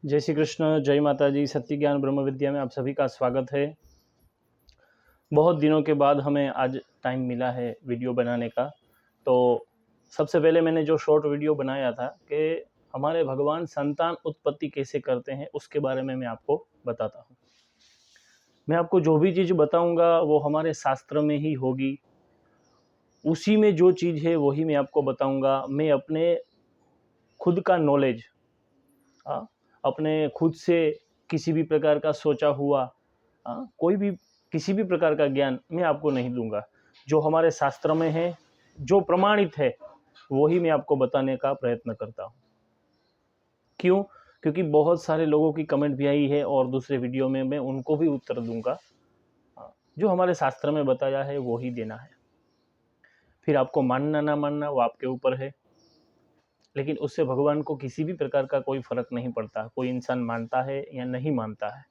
जय श्री कृष्ण, जय माता जी। सत्य ज्ञान ब्रह्म विद्या में आप सभी का स्वागत है। बहुत दिनों के बाद हमें आज टाइम मिला है वीडियो बनाने का। तो सबसे पहले मैंने जो शॉर्ट वीडियो बनाया था कि हमारे भगवान संतान उत्पत्ति कैसे करते हैं, उसके बारे में मैं आपको बताता हूँ। मैं आपको जो भी चीज़ बताऊँगा वो हमारे शास्त्र में ही होगी। उसी में जो चीज़ है वही मैं आपको बताऊँगा। मैं अपने खुद का नॉलेज, अपने खुद से किसी भी प्रकार का सोचा हुआ कोई भी किसी भी प्रकार का ज्ञान मैं आपको नहीं दूंगा। जो हमारे शास्त्र में है, जो प्रमाणित है, वही मैं आपको बताने का प्रयत्न करता हूँ। क्यों? क्योंकि बहुत सारे लोगों की कमेंट भी आई है और दूसरे वीडियो में मैं उनको भी उत्तर दूंगा। जो हमारे शास्त्र में बताया है वो ही देना है। फिर आपको मानना ना मानना वो आपके ऊपर है, लेकिन उससे भगवान को किसी भी प्रकार का कोई फर्क नहीं पड़ता। कोई इंसान मानता है या नहीं मानता है।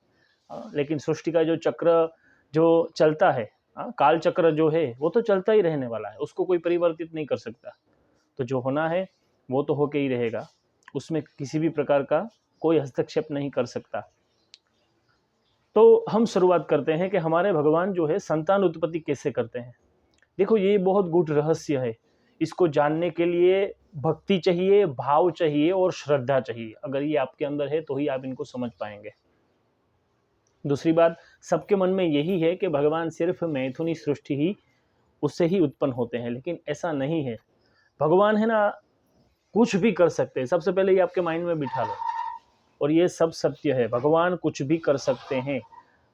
लेकिन सृष्टि का जो चक्र जो चलता है, काल चक्र जो है वो तो चलता ही रहने वाला है, उसको कोई परिवर्तित नहीं कर सकता। तो जो होना है वो तो होके ही रहेगा, उसमें किसी भी प्रकार का कोई हस्तक्षेप नहीं कर सकता। तो हम शुरुआत करते हैं कि हमारे भगवान जो है संतान उत्पत्ति कैसे करते हैं। देखो, ये बहुत गूढ़ रहस्य है। इसको जानने के लिए भक्ति चाहिए, भाव चाहिए और श्रद्धा चाहिए। अगर ये आपके अंदर है तो ही आप इनको समझ पाएंगे। दूसरी बात, सबके मन में यही है कि भगवान सिर्फ मैथुनी सृष्टि ही उससे ही उत्पन्न होते हैं, लेकिन ऐसा नहीं है। भगवान है ना, कुछ भी कर सकते हैं। सबसे पहले ये आपके माइंड में बिठा लो, और ये सब सत्य है। भगवान कुछ भी कर सकते हैं।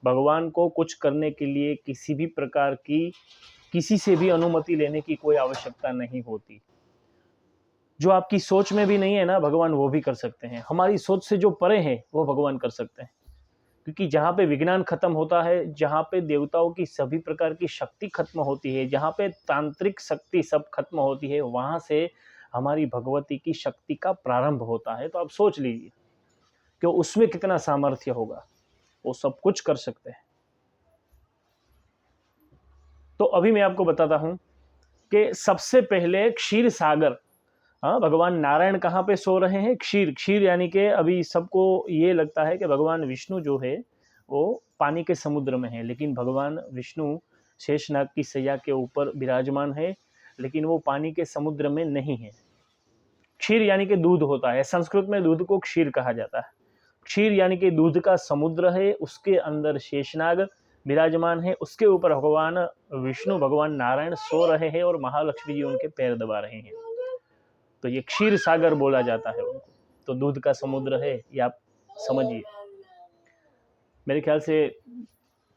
भगवान को कुछ करने के लिए किसी भी प्रकार की किसी से भी अनुमति लेने की कोई आवश्यकता नहीं होती। जो आपकी सोच में भी नहीं है ना, भगवान वो भी कर सकते हैं। हमारी सोच से जो परे है वो भगवान कर सकते हैं। क्योंकि जहाँ पे विज्ञान खत्म होता है, जहाँ पे देवताओं की सभी प्रकार की शक्ति खत्म होती है, जहाँ पे तांत्रिक शक्ति सब खत्म होती है, वहाँ से हमारी भगवती की शक्ति का प्रारंभ होता है। तो आप सोच लीजिए कि उसमें कितना सामर्थ्य होगा। वो सब कुछ कर सकते हैं। तो अभी मैं आपको बताता हूँ कि सबसे पहले क्षीर सागर, भगवान नारायण कहाँ पे सो रहे हैं? क्षीर क्षीर यानी कि अभी सबको ये लगता है कि भगवान विष्णु जो है वो पानी के समुद्र में है, लेकिन भगवान विष्णु शेषनाग की सैया के ऊपर विराजमान है, लेकिन वो पानी के समुद्र में नहीं है। क्षीर यानी कि दूध होता है। संस्कृत में दूध को क्षीर कहा जाता है। क्षीर यानी कि दूध का समुद्र है, उसके अंदर शेषनाग विराजमान है, उसके ऊपर भगवान विष्णु, भगवान नारायण सो रहे हैं और महालक्ष्मी जी उनके पैर दबा रहे हैं। तो ये क्षीर सागर बोला जाता है उनको। तो दूध का समुद्र है, ये आप समझिए। मेरे ख्याल से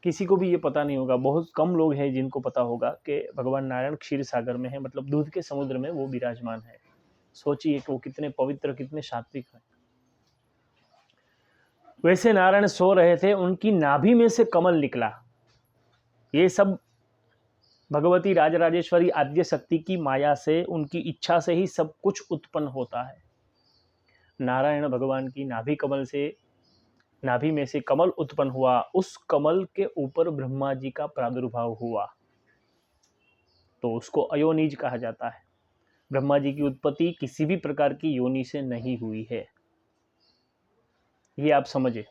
किसी को भी ये पता नहीं होगा, बहुत कम लोग हैं जिनको पता होगा कि भगवान नारायण क्षीर सागर में है, मतलब दूध के समुद्र में वो विराजमान है। सोचिए कि वो कितने पवित्र, कितने सात्विक हैं। वैसे नारायण सो रहे थे, उनकी नाभि में से कमल निकला। ये सब भगवती राजराजेश्वरी आद्य शक्ति की माया से, उनकी इच्छा से ही सब कुछ उत्पन्न होता है। नारायण भगवान की नाभि कमल से, नाभि में से कमल उत्पन्न हुआ। उस कमल के ऊपर ब्रह्मा जी का प्रादुर्भाव हुआ, तो उसको अयोनिज कहा जाता है। ब्रह्मा जी की उत्पत्ति किसी भी प्रकार की योनि से नहीं हुई है, ये आप समझे।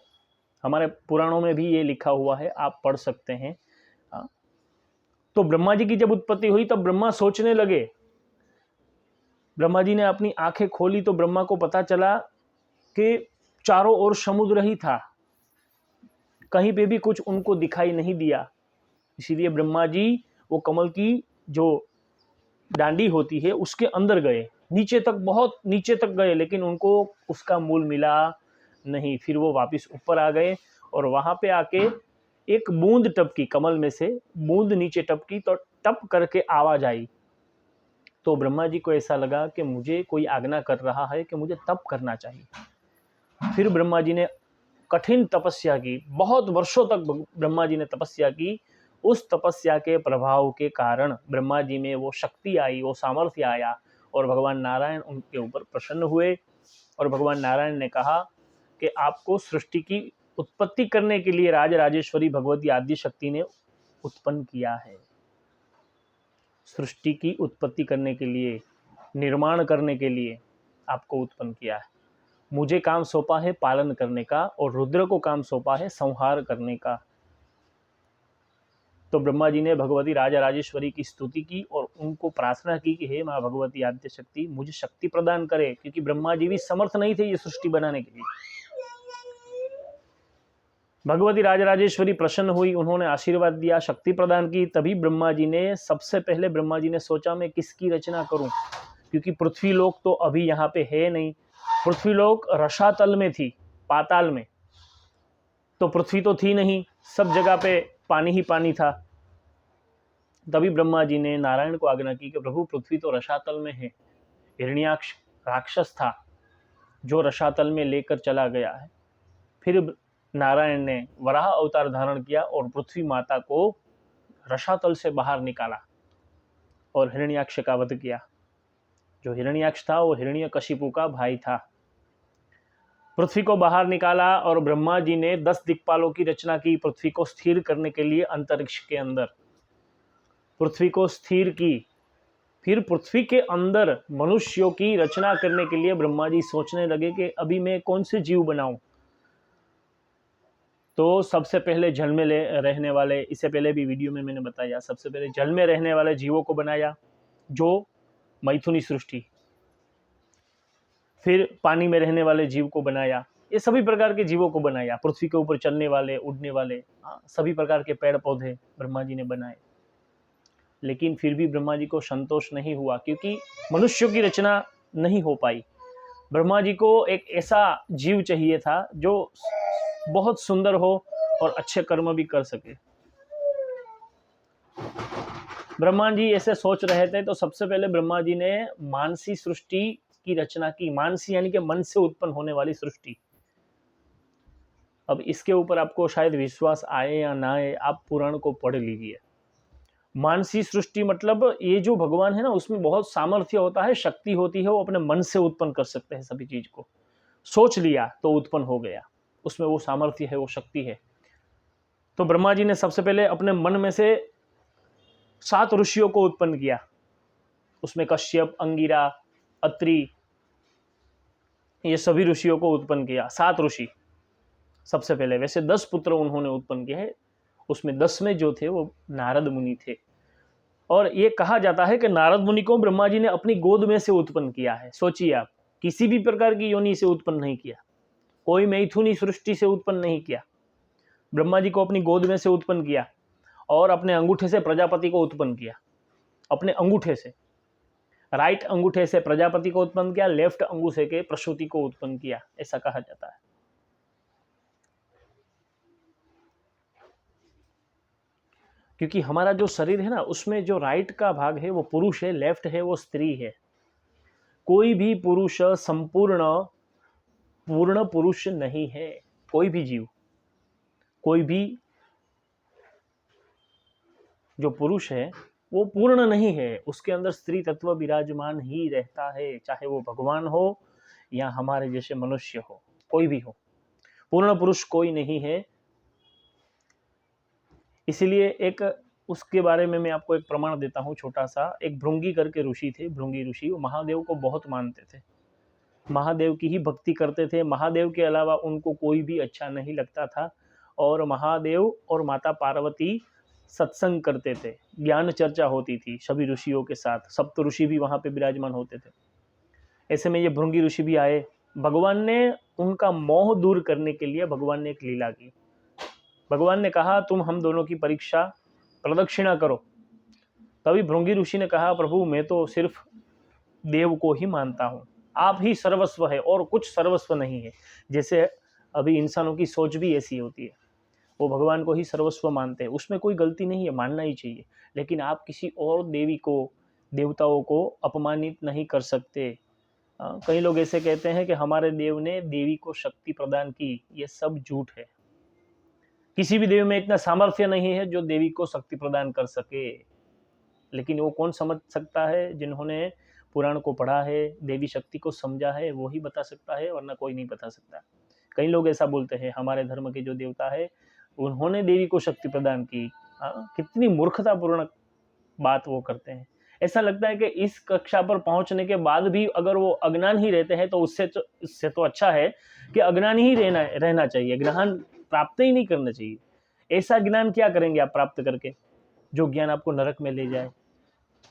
हमारे पुराणों में भी ये लिखा हुआ है, आप पढ़ सकते हैं। तो ब्रह्मा जी की जब उत्पत्ति हुई तब ब्रह्मा सोचने लगे। ब्रह्मा जी ने अपनी आंखें खोली तो ब्रह्मा को पता चला कि चारों ओर समुद्र ही था, कहीं पे भी कुछ उनको दिखाई नहीं दिया। इसीलिए ब्रह्मा जी वो कमल की जो डांडी होती है उसके अंदर गए, नीचे तक, बहुत नीचे तक गए, लेकिन उनको उसका मूल मिला नहीं। फिर वो वापस ऊपर आ गए और वहां पे आके एक बूंद टपकी, कमल में से बूंद नीचे टपकी, तो टप करके आवाज आई। तो ब्रह्मा जी को ऐसा लगा कि मुझे कोई आज्ञा कर रहा है कि मुझे तप करना चाहिए। फिर ब्रह्मा जी ने कठिन तपस्या की, बहुत वर्षों तक ब्रह्मा जी ने तपस्या की। उस तपस्या के प्रभाव के कारण ब्रह्मा जी में वो शक्ति आई, वो सामर्थ्य आया, और भगवान नारायण उनके ऊपर प्रसन्न हुए। और भगवान नारायण ने कहा कि आपको सृष्टि की उत्पत्ति करने के लिए राजराजेश्वरी भगवती आद्य शक्ति ने उत्पन्न किया है। सृष्टि की उत्पत्ति करने के लिए, निर्माण करने के लिए आपको उत्पन्न किया है। मुझे काम सौंपा है पालन करने का और रुद्र को काम सौंपा है संहार करने का। तो ब्रह्मा जी ने भगवती राजा राजेश्वरी की स्तुति की और उनको प्रार्थना की कि हे माँ भगवती आद्य शक्ति मुझे शक्ति प्रदान करे, क्योंकि ब्रह्मा जी भी समर्थ नहीं थे ये सृष्टि बनाने के लिए। भगवती राजा राजेश्वरी प्रसन्न हुई, उन्होंने आशीर्वाद दिया, शक्ति प्रदान की। तभी ब्रह्मा जी ने सबसे पहले ब्रह्मा जी ने सोचा मैं किसकी रचना करूं, क्योंकि पृथ्वी लोक तो अभी यहाँ पे है नहीं। पृथ्वी लोक रसातल में थी, पाताल में, तो पृथ्वी तो थी नहीं, सब जगह पे पानी ही पानी था। तभी ब्रह्मा जी ने नारायण को आज्ञा की कि प्रभु पृथ्वी तो रसातल में है, हिरण्याक्ष राक्षस था जो रसातल में लेकर चला गया है। फिर नारायण ने वराह अवतार धारण किया और पृथ्वी माता को रसातल से बाहर निकाला और हिरण्याक्ष का वध किया। जो हिरण्याक्ष था वो हिरण्यकशिपु का भाई था। पृथ्वी को बाहर निकाला और ब्रह्मा जी ने 10 दिक्पालों की रचना की पृथ्वी को स्थिर करने के लिए। अंतरिक्ष के अंदर पृथ्वी को स्थिर की। फिर पृथ्वी के अंदर मनुष्यों की रचना करने के लिए ब्रह्मा जी सोचने लगे कि अभी मैं कौन से जीव बनाऊं। तो सबसे पहले जल में रहने वाले, इससे पहले भी वीडियो में मैंने बताया, सबसे पहले जल में रहने वाले जीवों को बनाया, जो मैथुनी सृष्टि। फिर पानी में रहने वाले जीव को बनाया, ये सभी प्रकार के जीवों को बनाया। पृथ्वी के ऊपर चलने वाले, उड़ने वाले, सभी प्रकार के पेड़ पौधे ब्रह्मा जी ने बनाए। लेकिन फिर भी ब्रह्मा जी को संतोष नहीं हुआ, क्योंकि मनुष्यों की रचना नहीं हो पाई। ब्रह्मा जी को एक ऐसा जीव चाहिए था जो बहुत सुंदर हो और अच्छे कर्म भी कर सके। ब्रह्मा जी ऐसे सोच रहे थे, तो सबसे पहले ब्रह्मा जी ने मानसी सृष्टि की रचना की। मानसी यानी कि मन से उत्पन्न होने वाली सृष्टि। अब इसके ऊपर आपको शायद विश्वास आए या ना आए, आप पुराण को पढ़ लीजिए। मानसी सृष्टि मतलब ये जो भगवान है ना, उसमें बहुत सामर्थ्य होता है, शक्ति होती है, वो अपने मन से उत्पन्न कर सकते हैं सभी चीज को। सोच लिया तो उत्पन्न हो गया, उसमें वो सामर्थ्य है, वो शक्ति है। तो ब्रह्मा जी ने सबसे पहले अपने मन में से 7 ऋषियों को उत्पन्न किया। उसमें कश्यप, अंगिरा, अत्रि, ये सभी ऋषियों को उत्पन्न किया। 7 ऋषि सबसे पहले। वैसे 10 पुत्र उन्होंने उत्पन्न किए हैं, उसमें 10वें जो थे वो नारद मुनि थे। और ये कहा जाता है कि नारद मुनि को ब्रह्मा जी ने अपनी गोद में से उत्पन्न किया है। सोचिए आप, किसी भी प्रकार की योनि से उत्पन्न नहीं किया, कोई मैथुनी सृष्टि से उत्पन्न नहीं किया। ब्रह्मा जी को अपनी गोद में से उत्पन्न किया और अपने अंगूठे से प्रजापति को उत्पन्न किया। अपने अंगूठे से, राइट अंगूठे से प्रजापति को उत्पन्न किया, लेफ्ट अंगूठे के प्रसूति को उत्पन्न किया, ऐसा कहा जाता है। क्योंकि हमारा जो शरीर है ना, उसमें जो राइट का भाग है वो पुरुष है, लेफ्ट है वो स्त्री है। कोई भी पुरुष पूर्ण पुरुष नहीं है। कोई भी जीव, कोई भी जो पुरुष है वो पूर्ण नहीं है, उसके अंदर स्त्री तत्व विराजमान ही रहता है, चाहे वो भगवान हो या हमारे जैसे मनुष्य हो, कोई भी हो। पूर्ण पुरुष कोई नहीं है। इसीलिए एक उसके बारे में मैं आपको एक प्रमाण देता हूँ छोटा सा। एक भृंगी करके ऋषि थे। भृंगी ऋषि वो महादेव को बहुत मानते थे, महादेव की ही भक्ति करते थे। महादेव के अलावा उनको कोई भी अच्छा नहीं लगता था। और महादेव और माता पार्वती सत्संग करते थे, ज्ञान चर्चा होती थी सभी ऋषियों के साथ। सप्त ऋषि भी वहां पे विराजमान होते थे। ऐसे में ये भृंगी ऋषि भी आए। भगवान ने उनका मोह दूर करने के लिए भगवान ने एक लीला की। भगवान ने कहा तुम हम दोनों की परीक्षा प्रदक्षिणा करो। तभी भृंगी ऋषि ने कहा प्रभु मैं तो सिर्फ देव को ही मानता हूँ, आप ही सर्वस्व है और कुछ सर्वस्व नहीं है। जैसे अभी इंसानों की सोच भी ऐसी होती है, वो भगवान को ही सर्वस्व मानते हैं, उसमें कोई गलती नहीं है, मानना ही चाहिए। लेकिन आप किसी और देवी को, देवताओं को अपमानित नहीं कर सकते। कई लोग ऐसे कहते हैं कि हमारे देव ने देवी को शक्ति प्रदान की, ये सब झूठ है। किसी भी देवी में इतना सामर्थ्य नहीं है जो देवी को शक्ति प्रदान कर सके। लेकिन वो कौन समझ सकता है? जिन्होंने पुराण को पढ़ा है, देवी शक्ति को समझा है, वो ही बता सकता है, वरना कोई नहीं बता सकता। कई लोग ऐसा बोलते हैं हमारे धर्म के जो देवता है उन्होंने देवी को शक्ति प्रदान की। कितनी मूर्खतापूर्ण बात वो करते हैं। ऐसा लगता है कि इस कक्षा पर पहुंचने के बाद भी अगर वो अज्ञान ही रहते हैं तो इससे तो अच्छा है कि अज्ञान ही रहना चाहिए, ज्ञान प्राप्त ही नहीं करना चाहिए। ऐसा ज्ञान क्या करेंगे आप प्राप्त करके जो ज्ञान आपको नरक में ले जाए?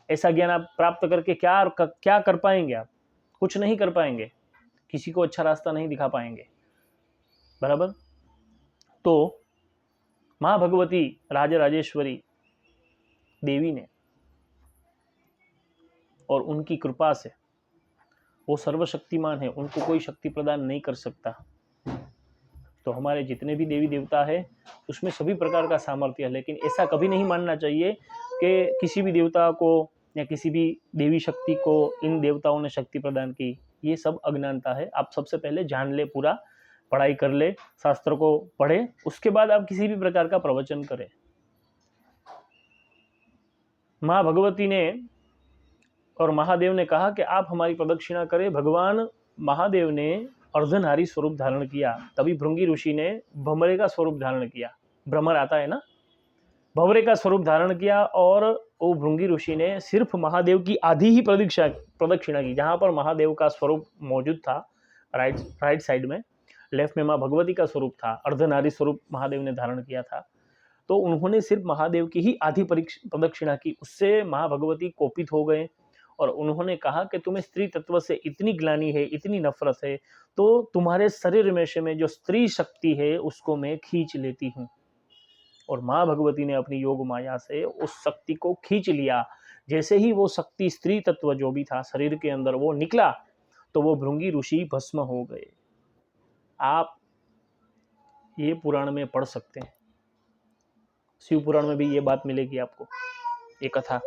ऐसा ज्ञान आप प्राप्त करके क्या कर पाएंगे? आप कुछ नहीं कर पाएंगे, किसी को अच्छा रास्ता नहीं दिखा पाएंगे, बराबर। तो माँ भगवती राजराजेश्वरी देवी ने और उनकी कृपा से, वो सर्वशक्तिमान है, उनको कोई शक्ति प्रदान नहीं कर सकता। तो हमारे जितने भी देवी देवता है उसमें सभी प्रकार का सामर्थ्य है, लेकिन ऐसा कभी नहीं मानना चाहिए कि किसी भी देवता को या किसी भी देवी शक्ति को इन देवताओं ने शक्ति प्रदान की। ये सब अज्ञानता है। आप सबसे पहले जान ले, पूरा पढ़ाई कर ले, शास्त्र को पढ़े, उसके बाद आप किसी भी प्रकार का प्रवचन करें। माँ भगवती ने और महादेव ने कहा कि आप हमारी प्रदक्षिणा करें। भगवान महादेव ने अर्धनारी स्वरूप धारण किया, तभी भृंगी ऋषि ने भंवरे का स्वरूप धारण किया। भ्रमर आता है ना, भंवरे का स्वरूप धारण किया, और वो भृंगी ऋषि ने सिर्फ महादेव की आधी ही प्रदक्षिणा की। जहाँ पर महादेव का स्वरूप मौजूद था राइट साइड में, लेफ्ट में माँ भगवती का स्वरूप था, अर्धनारी स्वरूप महादेव ने धारण किया था। तो उन्होंने सिर्फ महादेव की ही आधी प्रदक्षिणा की। उससे माँ भगवती कोपित हो गए और उन्होंने कहा कि तुम्हें स्त्री तत्व से इतनी ग्लानि है, इतनी नफरत है, तो तुम्हारे शरीर में से में जो स्त्री शक्ति है उसको मैं खींच लेती हूँ। और माँ भगवती ने अपनी योग माया से उस शक्ति को खींच लिया। जैसे ही वो शक्ति, स्त्री तत्व जो भी था शरीर के अंदर, वो निकला तो वो भृंगी ऋषि भस्म हो गए। आप ये पुराण में पढ़ सकते हैं, शिव पुराण में भी ये बात मिलेगी आपको, ये कथा।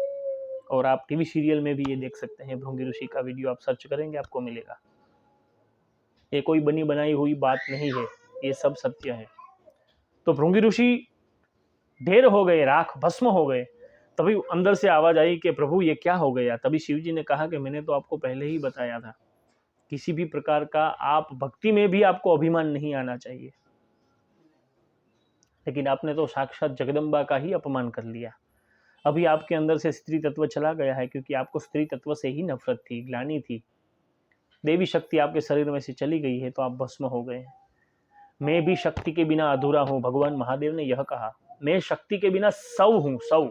और आप टीवी सीरियल में भी ये देख सकते हैं, भृंगी ऋषि का वीडियो आप सर्च करेंगे आपको मिलेगा। ये कोई बनी बनाई हुई बात नहीं है, ये सब सत्य है। तो भृंगी ऋषि ढेर हो गए, राख भस्म हो गए। तभी अंदर से आवाज आई कि प्रभु ये क्या हो गया? तभी शिव जी ने कहा कि मैंने तो आपको पहले ही बताया था, किसी भी प्रकार का आप भक्ति में भी आपको अभिमान नहीं आना चाहिए, लेकिन आपने तो साक्षात जगदम्बा का ही अपमान कर लिया। अभी आपके अंदर से स्त्री तत्व चला गया है, क्योंकि आपको स्त्री तत्व से ही नफरत थी, ग्लानि थी। देवी शक्ति आपके शरीर में से चली गई है तो आप भस्म हो गए। मैं भी शक्ति के बिना अधूरा हूँ, भगवान महादेव ने यह कहा। मैं शक्ति के बिना सौ हूँ, सौ,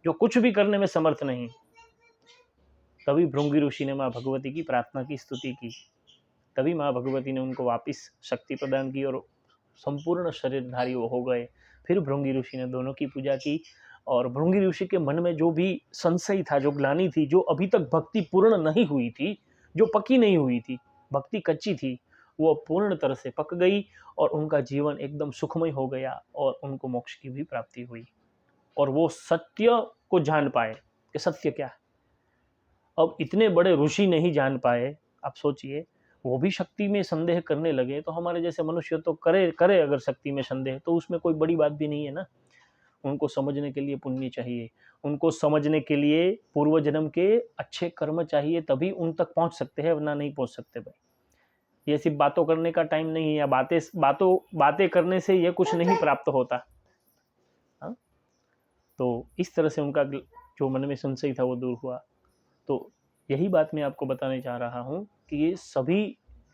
जो कुछ भी करने में समर्थ नहीं। तभी भृंगी ऋषि ने माँ भगवती की प्रार्थना की, स्तुति की। तभी माँ भगवती ने उनको वापस शक्ति प्रदान की और संपूर्ण शरीरधारी वो हो गए। फिर भृंगी ऋषि ने दोनों की पूजा की, और भृंगी ऋषि के मन में जो भी संशय था, जो ग्लानि थी, जो अभी तक भक्ति पूर्ण नहीं हुई थी, जो पक्की नहीं हुई थी, भक्ति कच्ची थी, वो पूर्ण तरह से पक गई और उनका जीवन एकदम सुखमय हो गया और उनको मोक्ष की भी प्राप्ति हुई। और वो सत्य को जान पाए कि सत्य क्या है। अब इतने बड़े ऋषि नहीं जान पाए, आप सोचिए, वो भी शक्ति में संदेह करने लगे, तो हमारे जैसे मनुष्य तो करे अगर शक्ति में संदेह, तो उसमें कोई बड़ी बात भी नहीं है ना। उनको समझने के लिए पुण्य चाहिए, उनको समझने के लिए पूर्व जन्म के अच्छे कर्म चाहिए, तभी उन तक पहुंच सकते हैं, वरना नहीं पहुंच सकते भाई। ये सिर्फ बातों करने का टाइम नहीं है, या बातें करने से ये कुछ नहीं प्राप्त होता। हाँ, तो इस तरह से उनका जो मन में संशय था वो दूर हुआ। तो यही बात मैं आपको बताने चाह रहा हूँ कि ये सभी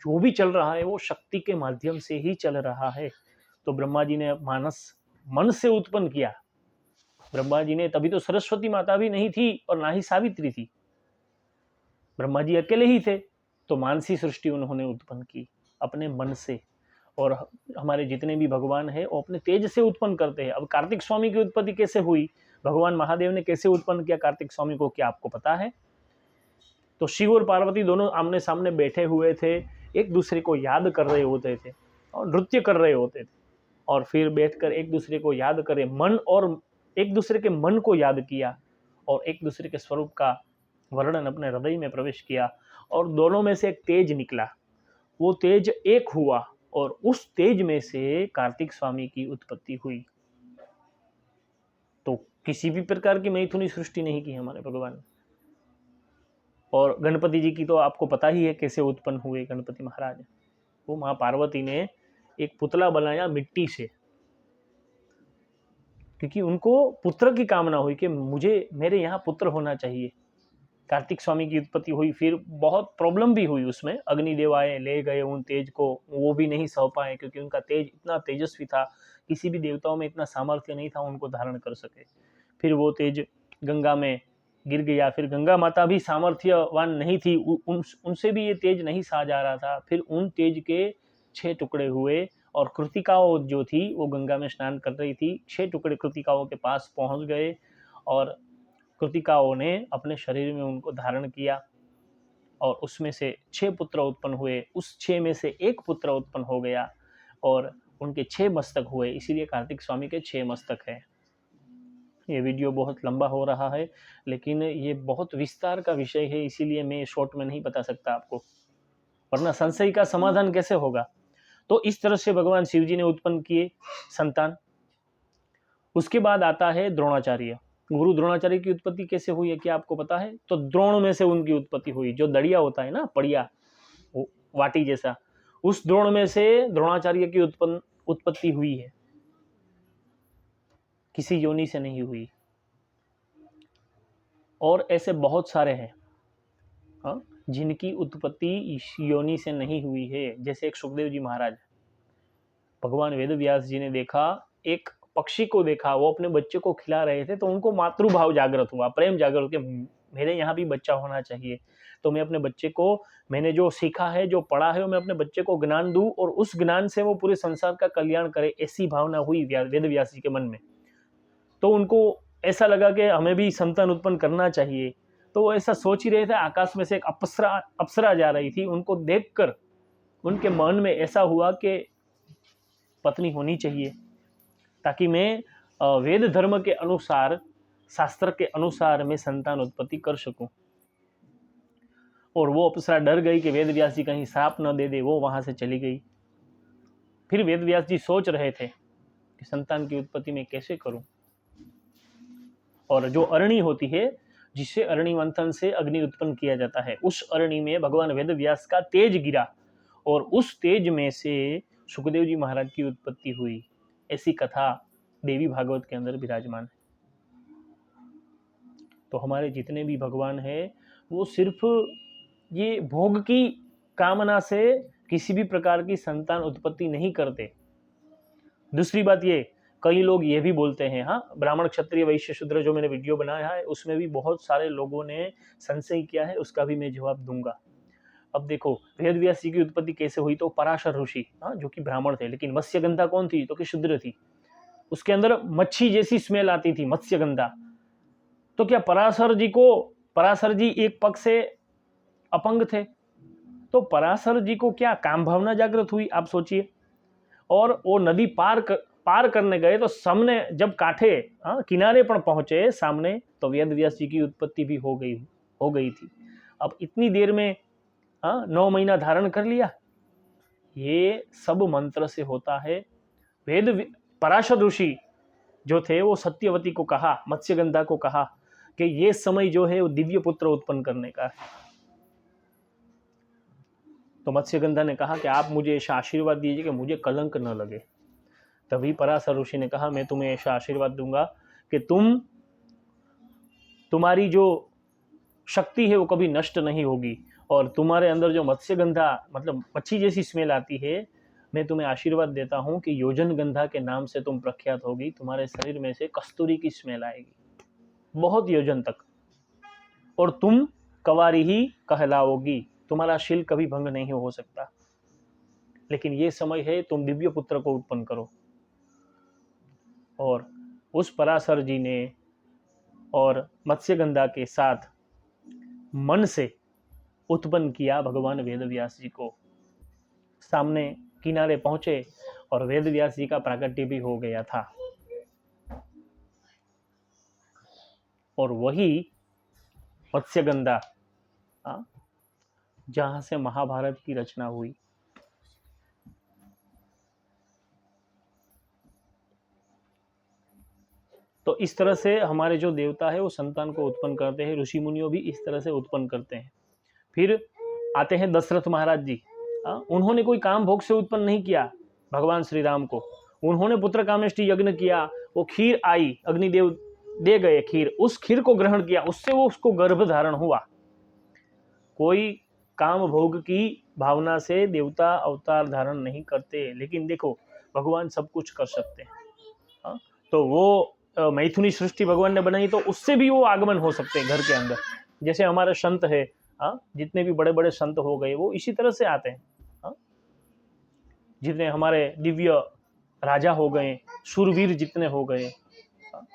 जो भी चल रहा है वो शक्ति के माध्यम से ही चल रहा है। तो ब्रह्मा जी ने मानस मन से उत्पन्न किया। ब्रह्मा जी ने, तभी तो सरस्वती माता भी नहीं थी और ना ही सावित्री थी, ब्रह्मा जी अकेले ही थे। तो मानसी सृष्टि उन्होंने उत्पन्न की अपने मन से। और हमारे जितने भी भगवान है वो अपने तेज से उत्पन्न करते हैं। अब कार्तिक स्वामी की उत्पत्ति कैसे हुई, भगवान महादेव ने कैसे उत्पन्न किया कार्तिक स्वामी को, क्या आपको पता है? तो शिव और पार्वती दोनों आमने सामने बैठे हुए थे, एक दूसरे को याद कर रहे होते थे और नृत्य कर रहे होते थे, और फिर बैठकर एक दूसरे को याद करे, मन और एक दूसरे के मन को याद किया और एक दूसरे के स्वरूप का वर्णन अपने हृदय में प्रवेश किया, और दोनों में से एक तेज निकला। वो तेज एक हुआ और उस तेज में से कार्तिक स्वामी की उत्पत्ति हुई। तो किसी भी प्रकार की मैथुनी सृष्टि नहीं की हमारे भगवान। और गणपति जी की तो आपको पता ही है कैसे उत्पन्न हुए गणपति महाराज। वो माँ पार्वती ने एक पुतला बनाया मिट्टी से, क्योंकि उनको पुत्र की कामना हुई कि मुझे मेरे यहाँ पुत्र होना चाहिए। कार्तिक स्वामी की उत्पत्ति हुई। फिर बहुत प्रॉब्लम भी हुई उसमें, अग्निदेव आए, ले गए उन तेज को, वो भी नहीं सह पाए क्योंकि उनका तेज इतना तेजस्वी था, किसी भी देवताओं में इतना सामर्थ्य नहीं था उनको धारण कर सके। फिर वो तेज गंगा में गिर गया। फिर गंगा माता भी सामर्थ्यवान नहीं थी, उनसे भी ये तेज नहीं सहा जा रहा था। फिर उन तेज के 6 टुकड़े हुए और कृतिकाओं जो थी वो गंगा में स्नान कर रही थी, 6 टुकड़े कृतिकाओं के पास पहुंच गए और कृतिकाओं ने अपने शरीर में उनको धारण किया और उसमें से 6 पुत्र उत्पन्न हुए। उस 6 में से 1 पुत्र उत्पन्न हो गया और उनके 6 मस्तक हुए, इसीलिए कार्तिक स्वामी के 6 मस्तक हैं। ये वीडियो बहुत लंबा हो रहा है, लेकिन ये बहुत विस्तार का विषय है, इसीलिए मैं शॉर्ट में नहीं बता सकता आपको, वरना संशय का समाधान कैसे होगा। तो इस तरह से भगवान शिव जी ने उत्पन्न किए संतान। उसके बाद आता है द्रोणाचार्य। गुरु द्रोणाचार्य की उत्पत्ति कैसे हुई है क्या आपको पता है? तो द्रोण में से उनकी उत्पत्ति हुई, जो दड़िया होता है ना, पड़िया वाटी जैसा, उस द्रोण में से द्रोणाचार्य की उत्पत्ति हुई है, किसी योनि से नहीं हुई। और ऐसे बहुत सारे हैं जिनकी उत्पत्ति इस योनि से नहीं हुई है। जैसे एक सुखदेव जी महाराज, भगवान वेद व्यास जी ने देखा, एक पक्षी को देखा, वो अपने बच्चे को खिला रहे थे, तो उनको मातृभाव जागृत हुआ, प्रेम जागृत कि मेरे यहाँ भी बच्चा होना चाहिए, तो मैं अपने बच्चे को, मैंने जो सीखा है, जो पढ़ा है, मैं अपने बच्चे को ज्ञान दूं और उस ज्ञान से वो पूरे संसार का कल्याण करे, ऐसी भावना हुई वेद व्यास जी के मन में। तो उनको ऐसा लगा कि हमें भी संतान उत्पन्न करना चाहिए। तो वो ऐसा सोच ही रहे थे, आकाश में से एक अप्सरा जा रही थी, उनको देखकर उनके मन में ऐसा हुआ कि पत्नी होनी चाहिए, ताकि मैं वेद धर्म के अनुसार, शास्त्र के अनुसार मैं संतान उत्पत्ति कर सकूं। और वो अप्सरा डर गई कि वेद व्यास जी कहीं श्राप न दे दे, वो वहां से चली गई। फिर वेद व्यास जी सोच रहे थे कि संतान की उत्पत्ति मैं कैसे करूं। और जो अरणि होती है, जिससे अरणि मंथन से अग्नि उत्पन्न किया जाता है, उस अरणि में भगवान वेद व्यास का तेज गिरा और उस तेज में से सुखदेव जी महाराज की उत्पत्ति हुई। ऐसी कथा देवी भागवत के अंदर विराजमान है। तो हमारे जितने भी भगवान हैं, वो सिर्फ ये भोग की कामना से किसी भी प्रकार की संतान उत्पत्ति नहीं करते। दूसरी बात ये, कई लोग ये भी बोलते हैं, हाँ, ब्राह्मण क्षत्रिय वैश्य शूद्र जो मैंने वीडियो बनाया है उसमें भी बहुत सारे लोगों ने संशय किया है, उसका भी मैं जवाब दूंगा। अब देखो, वेद व्यास जी की उत्पत्ति कैसे हुई? तो पराशर ऋषि, जो कि ब्राह्मण थे, लेकिन मत्स्यगंधा कौन थी? तो कि शूद्र थी, उसके अंदर मच्छी जैसी स्मेल आती थी, मत्स्यगंधा। तो क्या पराशर जी एक पग से अपंग थे, तो पराशर जी को क्या काम भावना जागृत हुई, आप सोचिए। और वो नदी पार करने गए तो सामने जब कांठे किनारे पर पहुंचे सामने, तो वेद व्यास जी की उत्पत्ति भी हो गई थी। अब इतनी देर में 9 महीना धारण कर लिया, ये सब मंत्र से होता है। पराशर ऋषि जो थे वो सत्यवती को कहा, मत्स्यगंधा को कहा कि ये समय जो है वो दिव्य पुत्र उत्पन्न करने का है। तो मत्स्यगंधा ने कहा कि आप मुझे ऐसा आशीर्वाद दीजिए कि मुझे कलंक न लगे। तभी पराशर ऋषि ने कहा, मैं तुम्हें ऐसा आशीर्वाद दूंगा कि तुम्हारी जो शक्ति है वो कभी नष्ट नहीं होगी, और तुम्हारे अंदर जो मत्स्यगंधा मतलब मच्छी जैसी स्मेल आती है, मैं तुम्हें आशीर्वाद देता हूं कि योजन गंधा के नाम से तुम प्रख्यात होगी। तुम्हारे शरीर में से कस्तूरी की स्मेल आएगी बहुत योजन तक, और तुम कंवारी ही कहलाओगी, तुम्हारा शील कभी भंग नहीं हो सकता। लेकिन ये समय है, तुम दिव्य पुत्र को उत्पन्न करो। और उस पराशर जी ने और मत्स्यगंधा के साथ मन से उत्पन्न किया भगवान वेद व्यास जी को। सामने किनारे पहुंचे और वेद व्यास जी का प्राकट्य भी हो गया था। और वही मत्स्यगंधा जहां से महाभारत की रचना हुई। तो इस तरह से हमारे जो देवता है वो संतान को उत्पन्न करते हैं, ऋषि मुनियों भी इस तरह से उत्पन्न करते हैं। फिर आते हैं दशरथ महाराज जी। उन्होंने कोई काम भोग से उत्पन्न नहीं किया भगवान श्री राम को, उन्होंने पुत्र कामेष्टि यज्ञ किया, वो खीर आई, अग्निदेव दे गए खीर, उस खीर को ग्रहण किया, उससे वो उसको गर्भ धारण हुआ। कोई काम भोग की भावना से देवता अवतार धारण नहीं करते। लेकिन देखो भगवान सब कुछ कर सकते हैं। हाँ? तो वो मैथुनी सृष्टि भगवान ने बनाई तो उससे भी वो आगमन हो सकते हैं घर के अंदर। जैसे हमारे संत है, हाँ, जितने भी बड़े बड़े संत हो गए वो इसी तरह से आते हैं। हाँ? जितने हमारे दिव्य राजा हो गए, शूरवीर जितने हो गए, हाँ?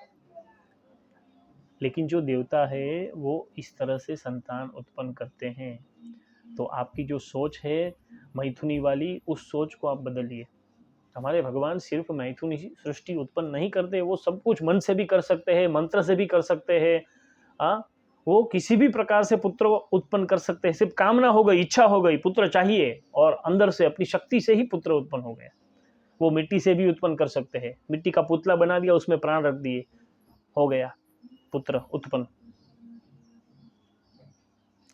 लेकिन जो देवता है वो इस तरह से संतान उत्पन्न करते हैं। तो आपकी जो सोच है मैथुनी वाली, उस सोच को आप बदलिए। हमारे भगवान सिर्फ मैथुनी सृष्टि उत्पन्न नहीं करते, वो सब कुछ मन से भी कर सकते हैं, मंत्र से भी कर सकते हैं। हाँ, वो किसी भी प्रकार से पुत्र उत्पन्न कर सकते हैं। सिर्फ कामना हो गई, इच्छा हो गई, पुत्र चाहिए, और अंदर से अपनी शक्ति से ही पुत्र उत्पन्न हो गया। वो मिट्टी से भी उत्पन्न कर सकते हैं। मिट्टी का पुतला बना दिया, उसमें प्राण रख दिए, हो गया पुत्र उत्पन्न।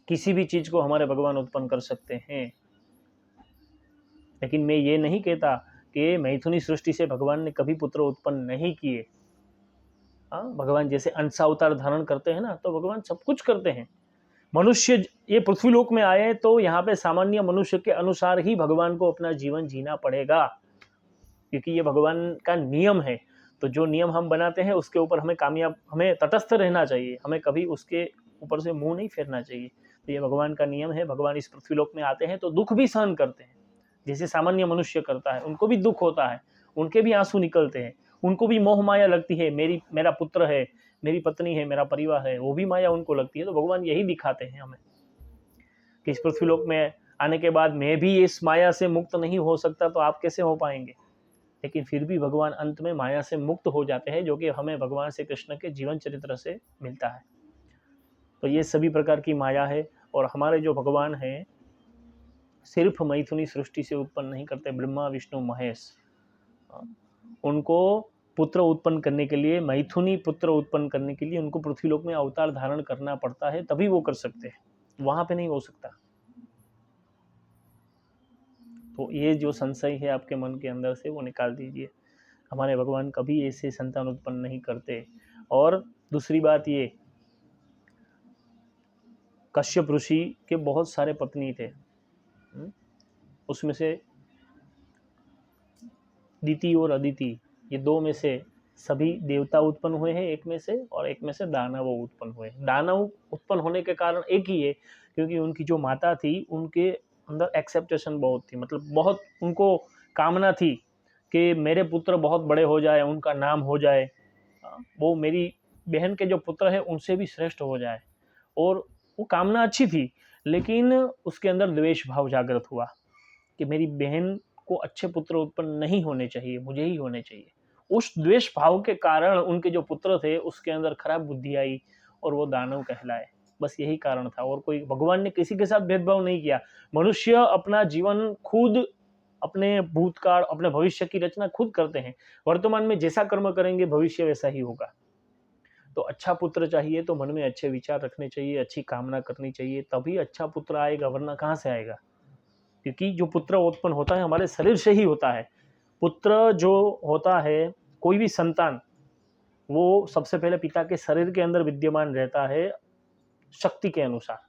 किसी भी चीज को हमारे भगवान उत्पन्न कर सकते हैं। लेकिन मैं ये नहीं कहता कि मैथुनी सृष्टि से भगवान ने कभी पुत्र उत्पन्न नहीं किए। हाँ, भगवान जैसे अंश अवतार धारण करते हैं ना, तो भगवान सब कुछ करते हैं। मनुष्य ये पृथ्वी लोक में आए तो यहाँ पे सामान्य मनुष्य के अनुसार ही भगवान को अपना जीवन जीना पड़ेगा, क्योंकि ये भगवान का नियम है। तो जो नियम हम बनाते हैं उसके ऊपर हमें तटस्थ रहना चाहिए, हमें कभी उसके ऊपर से मुंह नहीं फेरना चाहिए। तो ये भगवान का नियम है। भगवान इस पृथ्वी लोक में आते हैं तो दुख भी सहन करते हैं, जैसे सामान्य मनुष्य करता है। उनको भी दुख होता है, उनके भी आंसू निकलते हैं, उनको भी मोह माया लगती है। मेरा पुत्र है, मेरी पत्नी है, मेरा परिवार है, वो भी माया उनको लगती है। तो भगवान यही दिखाते हैं हमें कि इस पृथ्वी लोक में आने के बाद मैं भी इस माया से मुक्त नहीं हो सकता, तो आप कैसे हो पाएंगे। लेकिन फिर भी भगवान अंत में माया से मुक्त हो जाते हैं, जो कि हमें भगवान श्री कृष्ण के जीवन चरित्र से मिलता है। तो ये सभी प्रकार की माया है। और हमारे जो भगवान हैं सिर्फ मैथुनी सृष्टि से उत्पन्न नहीं करते। ब्रह्मा विष्णु महेश, उनको पुत्र उत्पन्न करने के लिए, मैथुनी पुत्र उत्पन्न करने के लिए उनको पृथ्वी लोक में अवतार धारण करना पड़ता है, तभी वो कर सकते हैं, वहां पे नहीं हो सकता। तो ये जो संशय है आपके मन के अंदर से, वो निकाल दीजिए। हमारे भगवान कभी ऐसे संतान उत्पन्न नहीं करते। और दूसरी बात ये, कश्यप ऋषि के बहुत सारे पत्नी थे, उसमें से दिति और अदिति, ये दो में से सभी देवता उत्पन्न हुए हैं एक में से, और एक में से दानव उत्पन्न हुए। दानव उत्पन्न होने के कारण एक ही है, क्योंकि उनकी जो माता थी उनके अंदर एक्सेप्टेशन बहुत थी, मतलब बहुत उनको कामना थी कि मेरे पुत्र बहुत बड़े हो जाए, उनका नाम हो जाए, वो मेरी बहन के जो पुत्र है उनसे भी श्रेष्ठ हो जाए। और वो कामना अच्छी थी, लेकिन उसके अंदर द्वेष भाव जागृत हुआ कि मेरी बहन को अच्छे पुत्र उत्पन्न नहीं होने चाहिए, मुझे ही होने चाहिए। उस द्वेष भाव के कारण उनके जो पुत्र थे उसके अंदर खराब बुद्धि आई और वो दानव कहलाए। बस यही कारण था, और कोई भगवान ने किसी के साथ भेदभाव नहीं किया। मनुष्य अपना जीवन खुद, अपने भूतकाल, अपने भविष्य की रचना खुद करते हैं। वर्तमान में जैसा कर्म करेंगे भविष्य वैसा ही होगा। तो अच्छा पुत्र चाहिए तो मन में अच्छे विचार रखने चाहिए, अच्छी कामना करनी चाहिए, तभी अच्छा पुत्र आएगा, वरना कहाँ से आएगा। क्योंकि जो पुत्र उत्पन्न होता है हमारे शरीर से ही होता है। पुत्र जो होता है, कोई भी संतान, वो सबसे पहले पिता के शरीर के अंदर विद्यमान रहता है शक्ति के अनुसार,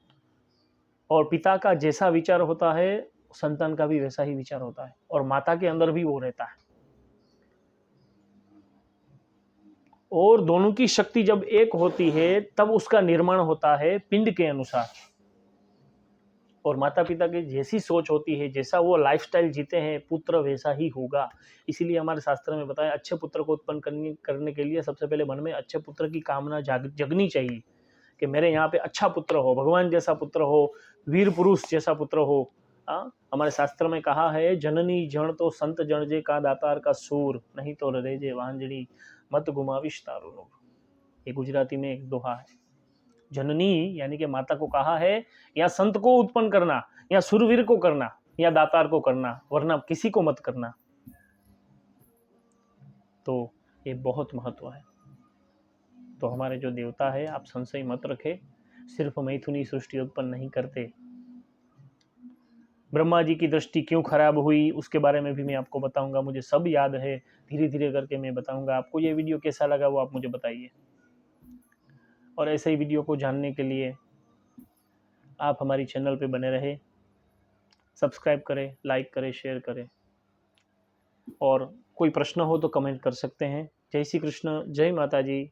और पिता का जैसा विचार होता है संतान का भी वैसा ही विचार होता है, और माता के अंदर भी वो रहता है। और दोनों की शक्ति जब एक होती है तब उसका निर्माण होता है पिंड के अनुसार। और माता पिता की जैसी सोच होती है, जैसा वो लाइफस्टाइल जीते हैं, पुत्र वैसा ही होगा। इसीलिए हमारे शास्त्र में बताया, अच्छे पुत्र को उत्पन्न करने के लिए सबसे पहले मन में अच्छे पुत्र की कामना जगनी चाहिए कि मेरे यहाँ पे अच्छा पुत्र हो, भगवान जैसा पुत्र हो, वीर पुरुष जैसा पुत्र हो। हमारे शास्त्र में कहा है, जननी जन तो संत जनजे का दातार का सूर, नहीं तो रेजे वांजनी मत गुमाविश तारो नूर। ये गुजराती में एक दोहा है। जननी यानी कि माता को कहा है, या संत को उत्पन्न करना, या सुरवीर को करना, या दातार को करना, वरना किसी को मत करना। तो ये बहुत महत्व है। तो हमारे जो देवता है, आप संशय मत रखे, सिर्फ मैथुनी सृष्टि उत्पन्न नहीं करते। ब्रह्मा जी की दृष्टि क्यों खराब हुई उसके बारे में भी मैं आपको बताऊंगा, मुझे सब याद है, धीरे धीरे करके मैं बताऊंगा। आपको ये वीडियो कैसा लगा वो आप मुझे बताइए। और ऐसे ही वीडियो को जानने के लिए आप हमारी चैनल पे बने रहे, सब्सक्राइब करें, लाइक करें, शेयर करें, और कोई प्रश्न हो तो कमेंट कर सकते हैं। जय श्री कृष्ण, जय माता जी।